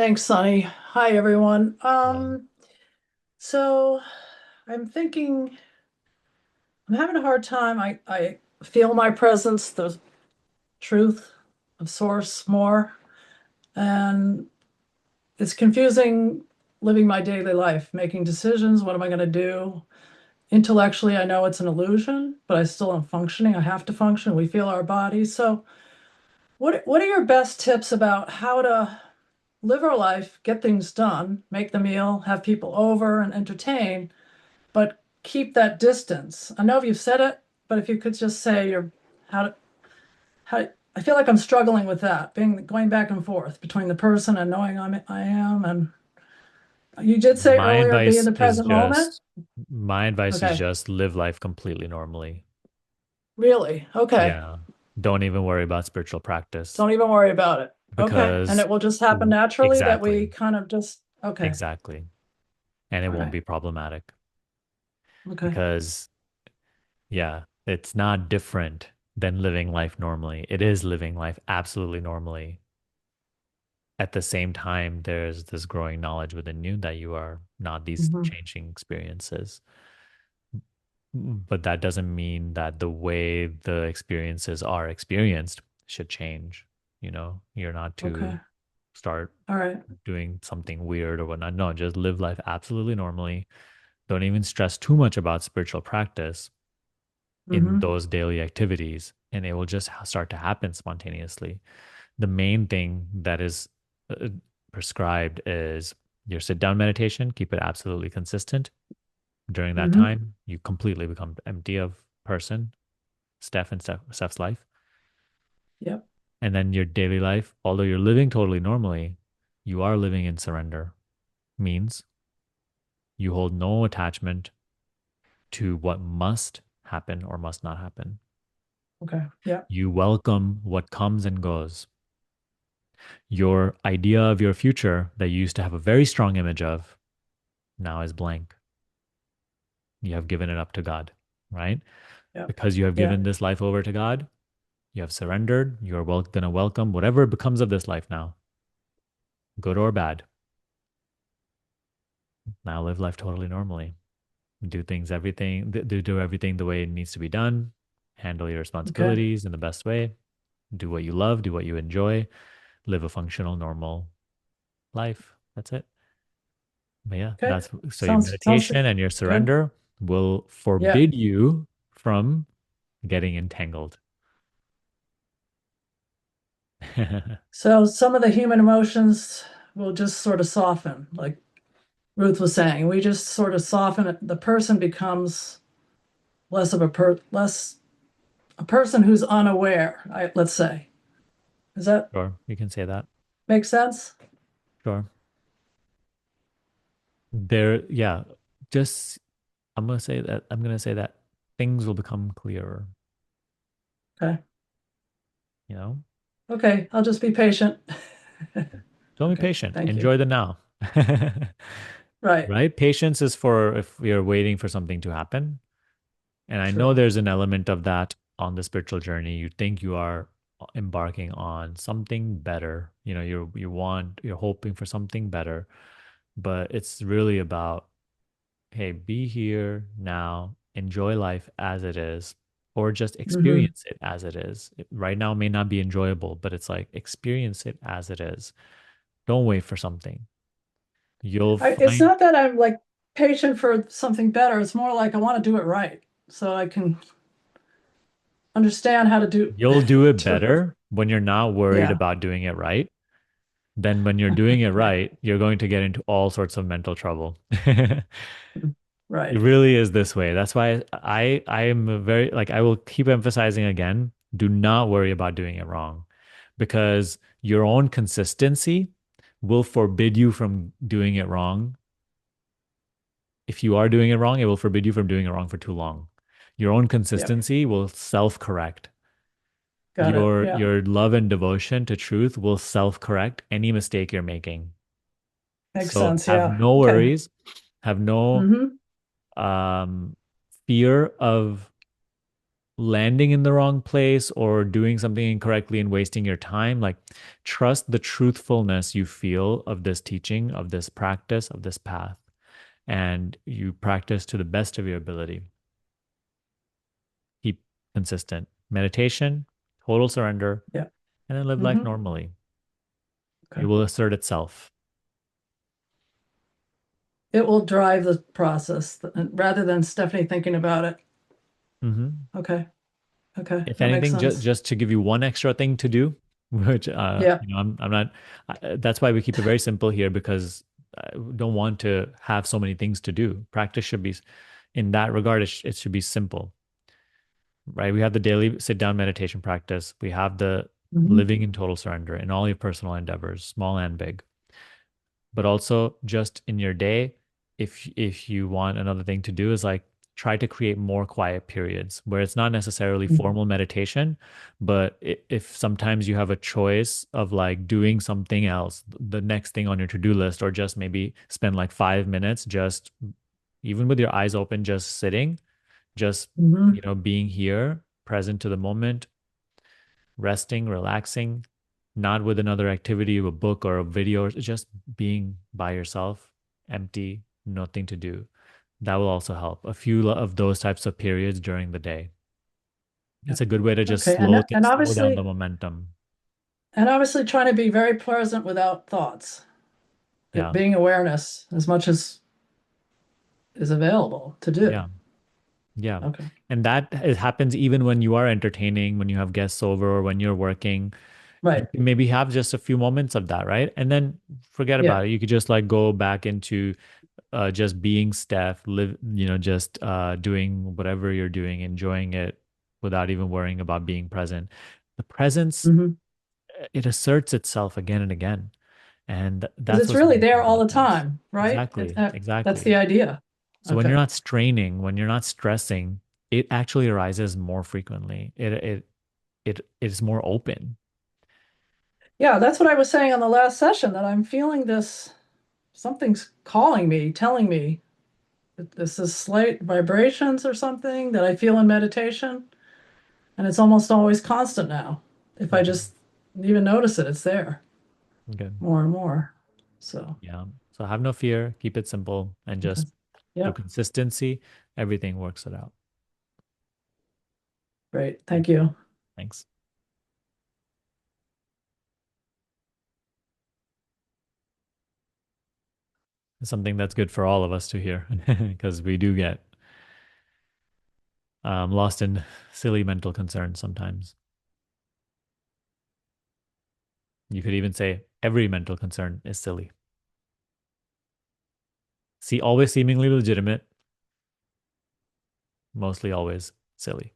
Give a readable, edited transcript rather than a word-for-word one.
Thanks, Sonny. Hi, everyone. Hello. So I'm thinking I'm having a hard time. I feel my presence, the truth of source more, and it's confusing living my daily life, making decisions. What am I going to do? Intellectually, I know it's an illusion, but I still am functioning. I have to function. We feel our bodies. So what are your best tips about how to live our life, get things done, make the meal, have people over and entertain, but keep that distance? I know you've said it, but if you could just say your how how I feel like I'm struggling with that, being going back and forth between the person and knowing I am. And you did say My earlier, be in advice the is present moment. just my advice is Okay. just live life completely normally. Really? Okay. Yeah. Don't even worry about spiritual practice Don't even worry about it. Okay. And because it will just happen naturally that we exactly, kind of just, okay. exactly. And it All won't right. be problematic Okay. because yeah, it's not different than living life normally. It is living life absolutely normally. At the same time, there's this growing knowledge within you that you are not these Mhm. changing experiences. But that doesn't mean that the way the experiences are experienced should change. You're not Okay. to start All right. doing something weird or whatnot. No, just live life absolutely normally. Don't even stress too much about spiritual practice in Mm-hmm. those daily activities, and it will just start to happen spontaneously. The main thing that is uh, prescribed is your sit down meditation, keep it absolutely consistent. During that Mm-hmm. time, you completely become empty of person, Steph's life. Yep. And then your daily life, although you're living totally normally, you are living in surrender. Means you hold no attachment to what must happen or must not happen. Okay. Yep. You welcome what comes and goes. Your idea of your future that you used to have a very strong image of now is blank. You have given it up to God, right? Yep. Because you have Yeah. given this life over to God, you have surrendered. You're going to welcome whatever becomes of this life now, good or bad. Now live life totally normally. Do things, everything, do everything the way it needs to be done. Handle your Okay. responsibilities in the best way. Do what you love, do what you enjoy. Live a functional, normal life. That's it. But yeah, Okay. that's so your Sounds meditation and your good. surrender will Yeah. forbid you from getting entangled. So some of the human emotions will just sort of soften, like Ruth was saying. We just sort of soften it. The person becomes less of less a person who's unaware, let's say. Does that Sure, you can say that. make sense? Sure. Yeah, just I'm gonna say that things will become clearer, Okay. you know? Okay. I'll just be patient. Don't be Okay. patient. Thank you. Enjoy the now. Right. Right? Patience is for if you're waiting for something to happen. And I know True. there's an element of that on the spiritual journey. You think you are embarking on something better. You're hoping for something better, but it's really about, hey, be here now, enjoy life as it is, or just Hmm. experience it as it is. Right now may not be enjoyable, but it's like experience it as it is. Don't wait for something. You'll It's find not that I'm like patient for something better. It's more like I want to do it right so I can understand how to do you'll do it to better when you're not worried yeah. about doing it right. Then when you're doing it Okay. right, you're going to get into all sorts of mental trouble. It Right. really is this way. That's why I am a very like I will keep emphasizing again, do not worry about doing it wrong because your own consistency will forbid you from doing it wrong. If you are doing it wrong, it will forbid you from doing it wrong for too long. Your own Yep. consistency will self-correct. Got it. Your Yeah. your love and devotion to truth will self-correct any mistake you're making. Makes So sense. have Yeah. no Okay. worries, have no Hmm. um, fear of landing in the wrong place or doing something incorrectly and wasting your time. Like, trust the truthfulness you feel of this teaching, of this practice, of this path, and you practice to the best of your ability. Keep consistent meditation, total surrender, Yeah. and then live life Hmm. normally. It Okay. will assert itself. It will drive the process rather than Stephanie thinking about it. Hmm. Okay. Okay. If That makes anything, sense. just to give you one extra thing to do, which Yeah. I'm not. That's why we keep it very simple here, because I don't want to have so many things to do. Practice should be, in that regard, it should be simple, right? We have the daily sit down meditation practice. We have the Hmm. living in total surrender in all your personal endeavors, small and big. But also just in your day, if you want, another thing to do is like try to create more quiet periods where it's not necessarily formal meditation, but if sometimes you have a choice of like doing something else, the next thing on your to-do list, or just maybe spend like 5 minutes just even with your eyes open, just sitting, just Hmm. being here, present to the moment, resting, relaxing, not with another activity, a book or a video, just being by yourself, empty, nothing to do. That will also help. A few of those types of periods during the day. Yeah. It's a good way to just Okay. slow down the momentum. And obviously trying to be very present without thoughts. It Yeah. being awareness as much as is available to do. Yeah. Yeah. Okay. And that it happens even when you are entertaining, when you have guests over, or when you're working. You Right. can maybe have just a few moments of that, right? And then forget Yeah. about it. You could just like go back into just being Steph, live, just doing whatever you're doing, enjoying it without even worrying about being present. The presence, Hmm. it asserts itself again and again. And Because that's it's what's really beautiful there all about the this. time, right? Exactly. That's the Exactly. idea. So when you're Okay. not straining, when you're not stressing, it actually arises more frequently. It is more open. Yeah, that's what I was saying on the last session, that I'm feeling this, something's calling me, telling me that this is slight vibrations or something that I feel in meditation. And it's almost always constant now. If I Mhm. just even notice it, it's there Good. more and more. So, Yeah. So have no fear, keep it simple, and okay. just through Yeah, consistency, everything works it out. great. Thank you. Thanks. It's something that's good for all of us to hear because we do get lost in silly mental concerns sometimes. You could even say every mental concern is silly. See, always seemingly legitimate, mostly always silly.